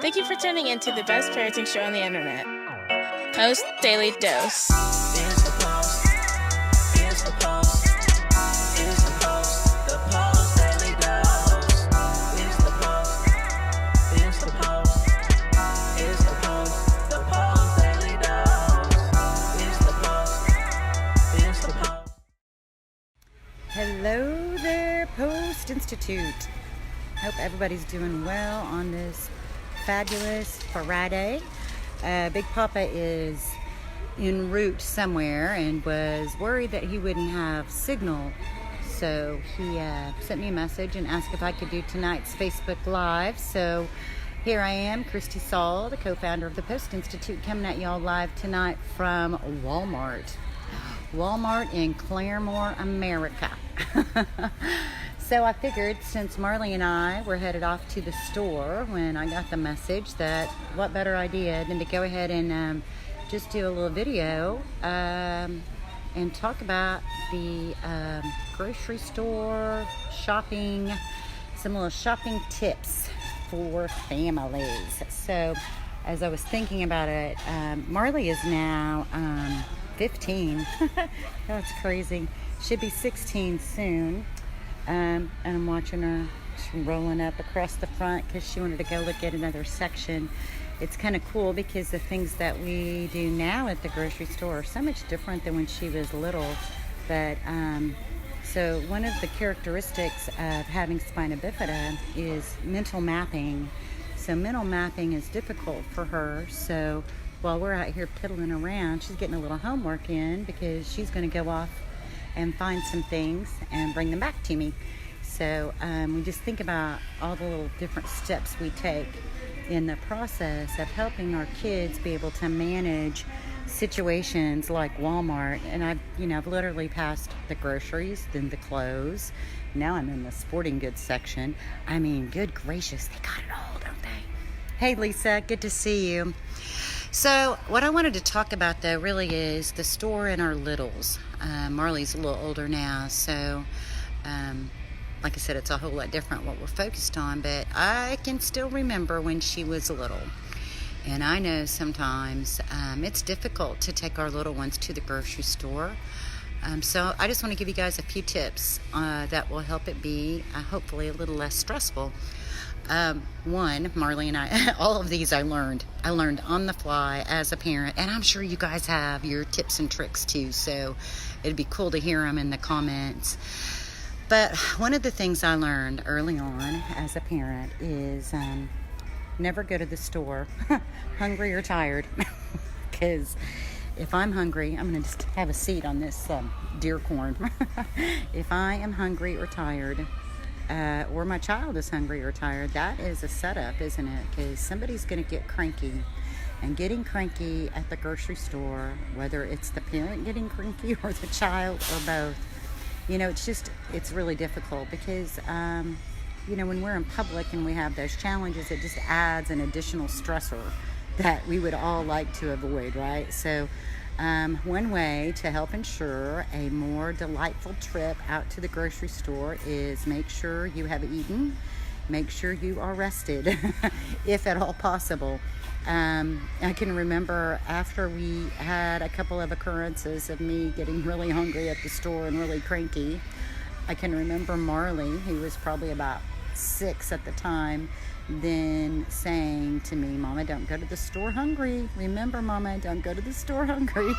Thank you for tuning in to the best parenting show on the internet, Post Daily Dose. It's the Post. It's the Post. It's the Post. The Post Daily Dose. It's the Post. It's the Post. It's the Post. The Post Daily Dose. It's the Post. It's the Post. Hello there, Post+Institute. Hope everybody's doing well on this fabulous Friday. Big Papa is en route somewhere and was worried that he wouldn't have signal. So he sent me a message and asked if I could do tonight's Facebook Live. So here I am, Kristi Saul, the co-founder of the Post+Institute, coming at y'all live tonight from Walmart in Claremore, America. So I figured, since Marley and I were headed off to the store when I got the message, that what better idea than to go ahead and just do a little video and talk about the grocery store shopping, some little shopping tips for families. So as I was thinking about it, Marley is now 15. That's crazy. Should be 16 soon. And I'm watching her rolling up across the front because she wanted to go look at another section. It's kind of cool because the things that we do now at the grocery store are so much different than when she was little. But so one of the characteristics of having spina bifida is mental mapping. So mental mapping is difficult for her. So while we're out here piddling around, she's getting a little homework in because she's going to go off and find some things and bring them back to me. So we just think about all the little different steps we take in the process of helping our kids be able to manage situations like Walmart. And I've literally passed the groceries, then the clothes. Now I'm in the sporting goods section. I mean, good gracious, they got it all, don't they? Hey Lisa, good to see you. So what I wanted to talk about, though, really is the store and our littles. Marley's a little older now, so like I said, it's a whole lot different what we're focused on, but I can still remember when she was little. And I know sometimes it's difficult to take our little ones to the grocery store. So I just want to give you guys a few tips that will help it be hopefully a little less stressful. One, Marley and I, all of these I learned on the fly as a parent, and I'm sure you guys have your tips and tricks too, so it'd be cool to hear them in the comments. But one of the things I learned early on as a parent is never go to the store hungry or tired, because if I'm hungry, I'm going to just have a seat on this deer corn. If I am hungry or tired, or my child is hungry or tired, that is a setup, isn't it? Because somebody's going to get cranky. And getting cranky at the grocery store, whether it's the parent getting cranky or the child or both, it's really difficult because, when we're in public and we have those challenges, it just adds an additional stressor that we would all like to avoid, right? So one way to help ensure a more delightful trip out to the grocery store is make sure you have eaten, make sure you are rested, if at all possible. I can remember after we had a couple of occurrences of me getting really hungry at the store and really cranky, I can remember Marley, who was probably about 6 at the time, then saying to me, "Mama, don't go to the store hungry. Remember, Mama, don't go to the store hungry."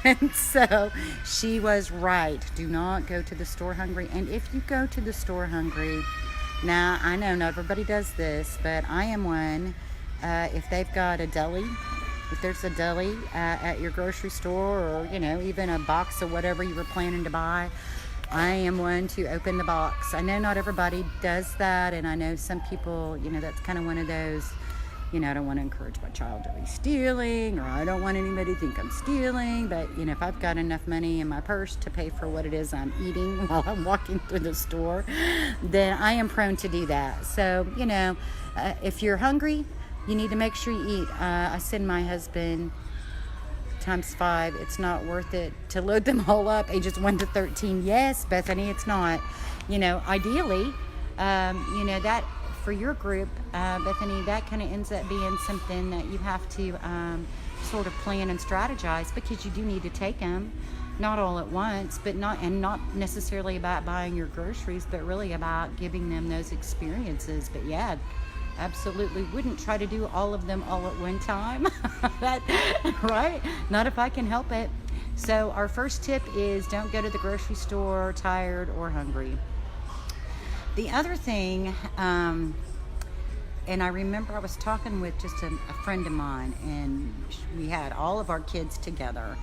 And so she was right. Do not go to the store hungry. And if you go to the store hungry, now I know not everybody does this, but I am one. If they've got a deli, if there's a deli at your grocery store, or even a box of whatever you were planning to buy, I am one to open the box. I know not everybody does that, and I know some people, that's kind of one of those, I don't want to encourage my child to be stealing, or I don't want anybody to think I'm stealing, but, if I've got enough money in my purse to pay for what it is I'm eating while I'm walking through the store, then I am prone to do that. So, if you're hungry, you need to make sure you eat. I send my husband times 5, it's not worth it to load them all up, ages 1 to 13. Yes, Bethany, it's not. Ideally, that for your group, Bethany, that kind of ends up being something that you have to sort of plan and strategize, because you do need to take them, not all at once, but not necessarily about buying your groceries, but really about giving them those experiences. But yeah, absolutely wouldn't try to do all of them all at one time. Right? Not if I can help it. So our first tip is don't go to the grocery store tired or hungry. The other thing, and I remember I was talking with just a friend of mine, and we had all of our kids together,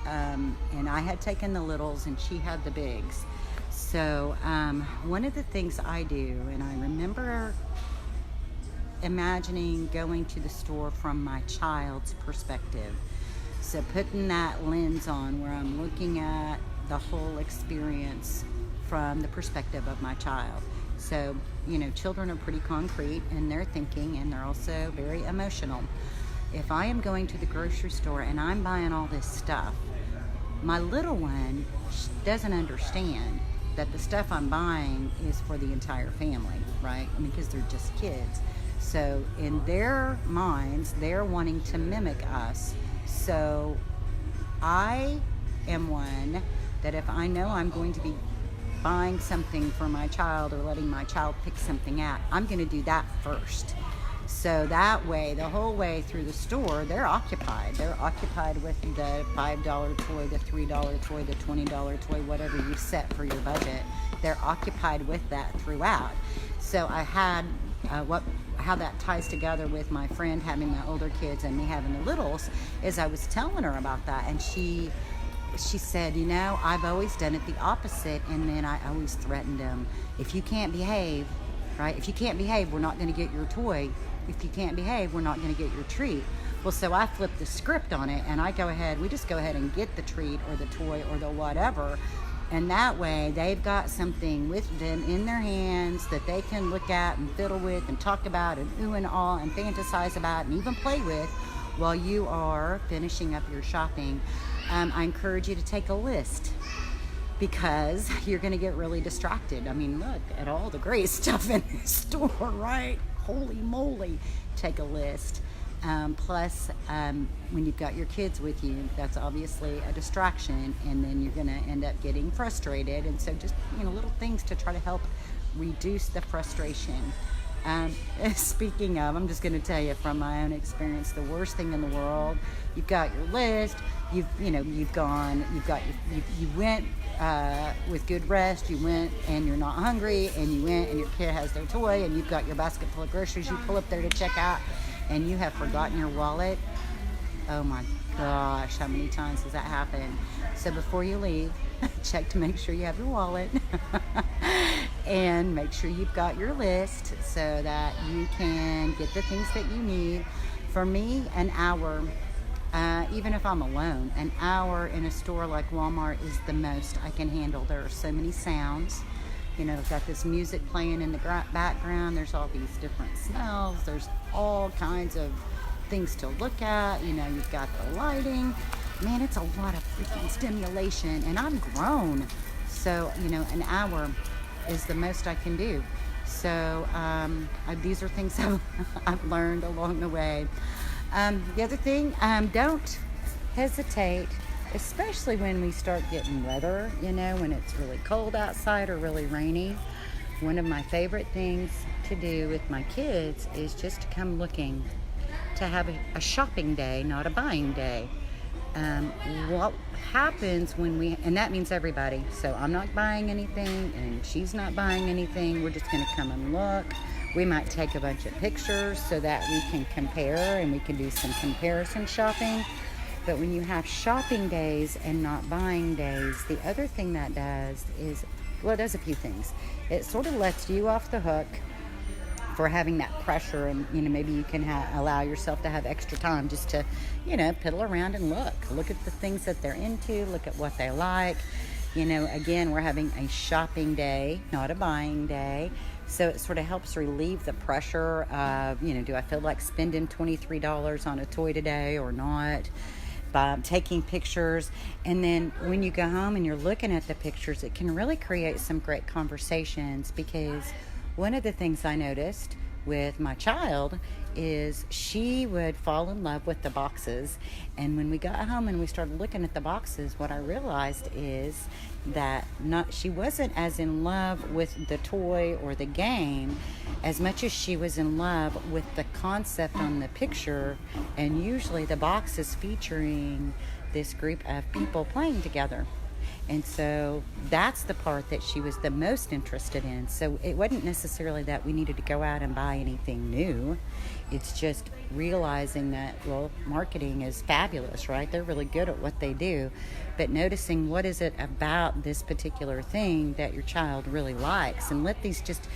and I had taken the littles and she had the bigs. So one of the things I do, and I remember imagining going to the store from my child's perspective. So putting that lens on where I'm looking at the whole experience from the perspective of my child. So, children are pretty concrete in their thinking, and they're also very emotional. If I am going to the grocery store and I'm buying all this stuff, my little one doesn't understand that the stuff I'm buying is for the entire family, right? Because they're just kids. So in their minds, they're wanting to mimic us. So I am one that if I know I'm going to be buying something for my child or letting my child pick something out, I'm going to do that first. So that way, the whole way through the store, they're occupied. They're occupied with the $5 toy, the $3 toy, the $20 toy, whatever you set for your budget. They're occupied with that throughout. So I had how that ties together with my friend having the older kids and me having the littles is I was telling her about that, and she said, I've always done it the opposite, and then I always threatened them. If you can't behave, right? If you can't behave, we're not going to get your toy. If you can't behave, we're not going to get your treat. Well, so I flipped the script on it, and we just go ahead and get the treat or the toy or the whatever, and that way they've got something with them in their hands that they can look at and fiddle with and talk about and ooh and ah and fantasize about and even play with while you are finishing up your shopping. I encourage you to take a list, because you're going to get really distracted. Look at all the great stuff in the store, right? Holy moly. Take a list. Plus, when you've got your kids with you, that's obviously a distraction, and then you're going to end up getting frustrated. And so just, little things to try to help reduce the frustration. Speaking of, I'm just going to tell you from my own experience, the worst thing in the world, you've got your list, you went with good rest, you went and you're not hungry, and you went and your kid has their toy, and you've got your basket full of groceries, you pull up there to check out, and you have forgotten your wallet. Oh my gosh, how many times has that happened? So before you leave, check to make sure you have your wallet and make sure you've got your list so that you can get the things that you need. For me, an hour, even if I'm alone, an hour in a store like Walmart is the most I can handle. There are so many sounds. I've got this music playing in the background. There's all these different smells. There's all kinds of things to look at. You've got the lighting. Man, it's a lot of freaking stimulation, and I'm grown. So, an hour is the most I can do. So, these are things I've learned along the way. The other thing, don't hesitate, especially when we start getting weather, when it's really cold outside or really rainy. One of my favorite things to do with my kids is just to come looking, to have a shopping day, not a buying day. What happens and that means everybody, so I'm not buying anything and she's not buying anything, we're just going to come and look. We might take a bunch of pictures so that we can compare and we can do some comparison shopping. But when you have shopping days and not buying days, the other thing that does is, it does a few things. It sort of lets you off the hook for having that pressure, and maybe you can allow yourself to have extra time just to piddle around and look at the things that they're into, look at what they like. Again, we're having a shopping day, not a buying day, so it sort of helps relieve the pressure of do I feel like spending $23 on a toy today or not, by taking pictures. And then when you go home and you're looking at the pictures, it can really create some great conversations, because one of the things I noticed with my child is she would fall in love with the boxes. And when we got home and we started looking at the boxes, what I realized is that she wasn't as in love with the toy or the game as much as she was in love with the concept on the picture. And usually the box is featuring this group of people playing together. And so that's the part that she was the most interested in. So it wasn't necessarily that we needed to go out and buy anything new. It's just realizing that, well, marketing is fabulous, right? They're really good at what they do. But noticing what is it about this particular thing that your child really likes. And let these just,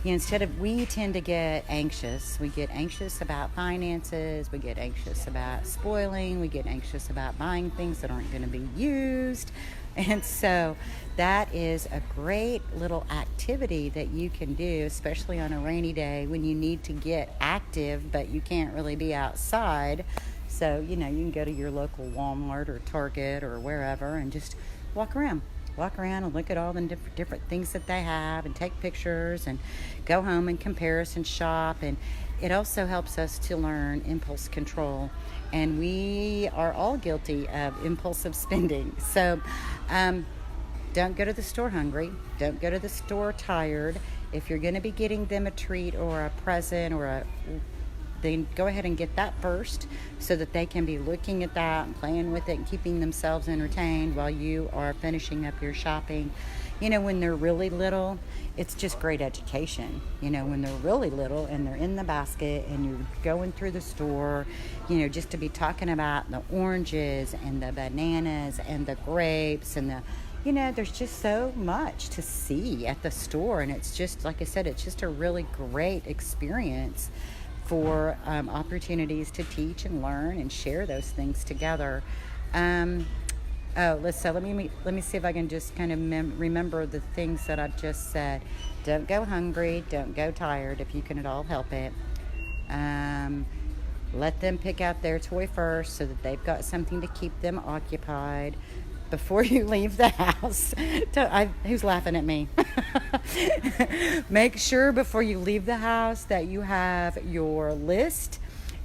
we tend to get anxious. We get anxious about finances. We get anxious about spoiling. We get anxious about buying things that aren't going to be used. And so that is a great little activity that you can do, especially on a rainy day when you need to get active, but you can't really be outside. So, you can go to your local Walmart or Target or wherever and just walk around and look at all the different things that they have and take pictures and go home and comparison shop. And it also helps us to learn impulse control. And we are all guilty of impulsive spending. So don't go to the store hungry. Don't go to the store tired. If you're going to be getting them a treat or a present then go ahead and get that first so that they can be looking at that and playing with it and keeping themselves entertained while you are finishing up your shopping. When they're really little, it's just great education. When they're really little and they're in the basket and you're going through the store, just to be talking about the oranges and the bananas and the grapes and there's just so much to see at the store. And it's just, like I said, it's just a really great experience for opportunities to teach and learn and share those things together. Let me see if I can just kind of remember the things that I've just said. Don't go hungry. Don't go tired if you can at all help it. Let them pick out their toy first so that they've got something to keep them occupied before you leave the house. Who's laughing at me? Make sure before you leave the house that you have your list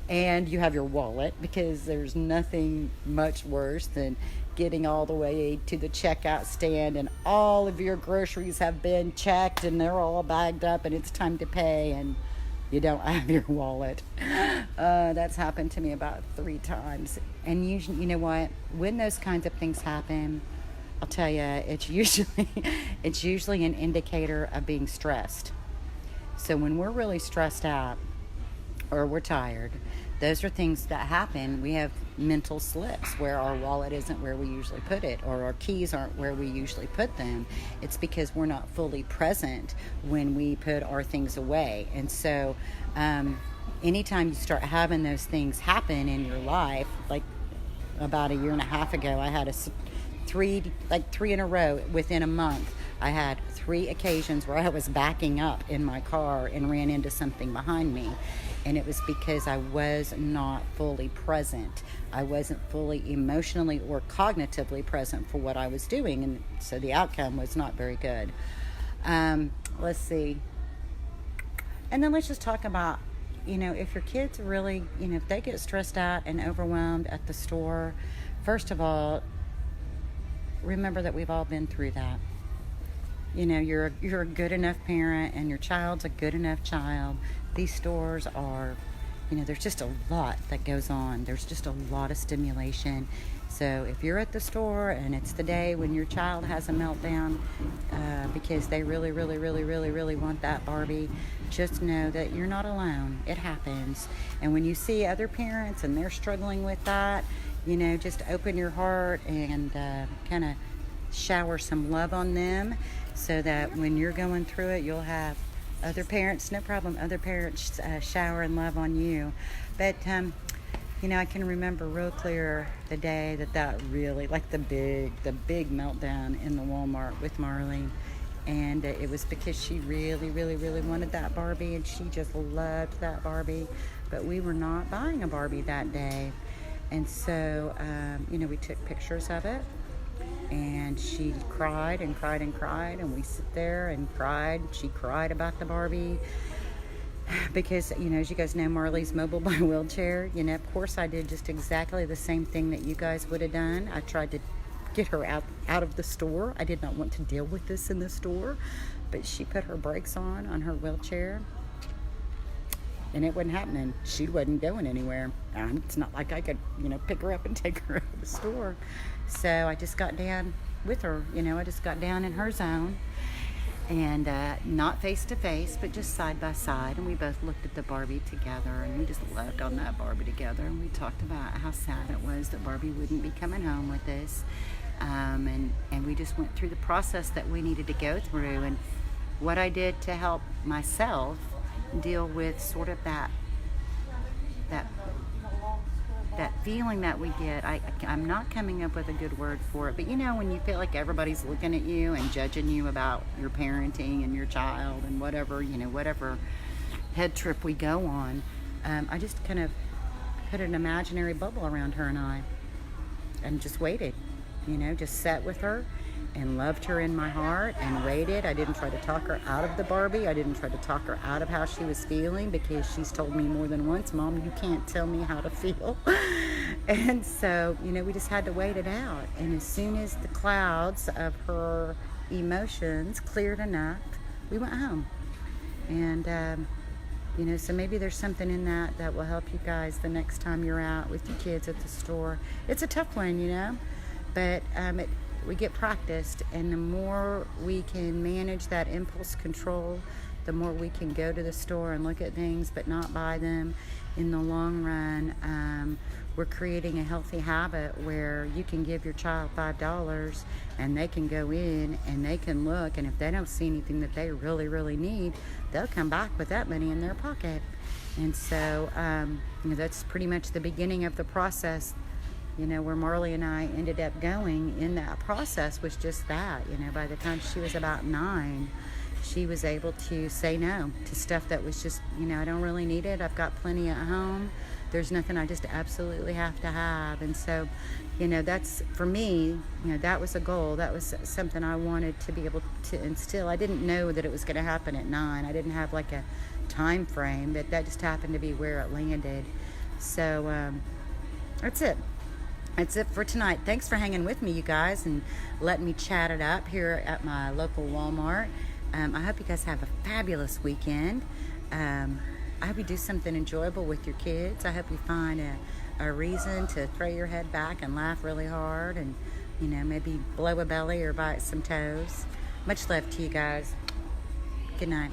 and you have your wallet, because there's nothing much worse than getting all the way to the checkout stand and all of your groceries have been checked and they're all bagged up and it's time to pay and you don't have your wallet. That's happened to me about 3 times. And usually, you know what? When those kinds of things happen, I'll tell you, it's usually an indicator of being stressed. So when we're really stressed out or we're tired, those are things that happen. We have mental slips where our wallet isn't where we usually put it, or our keys aren't where we usually put them. It's because we're not fully present when we put our things away. And so anytime you start having those things happen in your life, like about 1.5 years ago, I had three in a row within a month. I had 3 occasions where I was backing up in my car and ran into something behind me. And it was because I was not fully present. I wasn't fully emotionally or cognitively present for what I was doing. And so the outcome was not very good. Let's see. And then let's just talk about, if your kids really, if they get stressed out and overwhelmed at the store, first of all, remember that we've all been through that. You're a good enough parent and your child's a good enough child. These stores are, there's just a lot that goes on. There's just a lot of stimulation. So if you're at the store and it's the day when your child has a meltdown because they really, really, really, really, really want that Barbie, just know that you're not alone. It happens. And when you see other parents and they're struggling with that, just open your heart and kind of shower some love on them so that when you're going through it, you'll have other parents, no problem, other parents shower and love on you. But, I can remember real clear the day that really, like the big meltdown in the Walmart with Marlene. And it was because she really, really, really wanted that Barbie and she just loved that Barbie. But we were not buying a Barbie that day. And so, we took pictures of it. And she cried and cried and cried, and we sit there and cried. She cried about the Barbie. because, you know, as you guys know, Marley's mobile by wheelchair. You know, of course I did just exactly the same thing that you guys would have done. I tried to get her out of the store. I did not want to deal with this in the store, but she put her brakes on her wheelchair, and it wasn't happening. She wasn't going anywhere. It's not like I could, you know, pick her up and take her out of the store. So I just got down with her. You know, I just got down in her zone, and not face to face, but just side by side. And we both looked at the Barbie together, and we just loved on that Barbie together. And we talked about how sad it was that Barbie wouldn't be coming home with us. And we just went through the process that we needed to go through, and what I did to help myself deal with sort of that feeling that we get. I'm not coming up with a good word for it, but you know, when you feel like everybody's looking at you and judging you about your parenting and your child and whatever, you know, whatever head trip we go on, I just kind of put an imaginary bubble around her and I, and just waited, you know, just sat with her and loved her in my heart and waited. I didn't try to talk her out of the Barbie. I didn't try to talk her out of how she was feeling, because she's told me more than once, Mom, you can't tell me how to feel. And so, you know, we just had to wait it out. And as soon as the clouds of her emotions cleared enough, we went home. And, you know, so maybe there's something in that will help you guys the next time you're out with your kids at the store. It's a tough one, you know, but we get practiced, and the more we can manage that impulse control, the more we can go to the store and look at things but not buy them. In the long run, we're creating a healthy habit where you can give your child $5 and they can go in and they can look, and if they don't see anything that they really, really need, they'll come back with that money in their pocket. And so, you know, that's pretty much the beginning of the process. You know, where Marley and I ended up going in that process was just that. You know, by the time she was about 9, she was able to say no to stuff that was just, you know, I don't really need it. I've got plenty at home. There's nothing I just absolutely have to have. And so, you know, that's, for me, you know, that was a goal. That was something I wanted to be able to instill. I didn't know that it was going to happen at 9. I didn't have like a time frame, but that just happened to be where it landed. So that's it. That's it for tonight. Thanks for hanging with me, you guys, and letting me chat it up here at my local Walmart. I hope you guys have a fabulous weekend. I hope you do something enjoyable with your kids. I hope you find a reason to throw your head back and laugh really hard, and, you know, maybe blow a belly or bite some toes. Much love to you guys. Good night.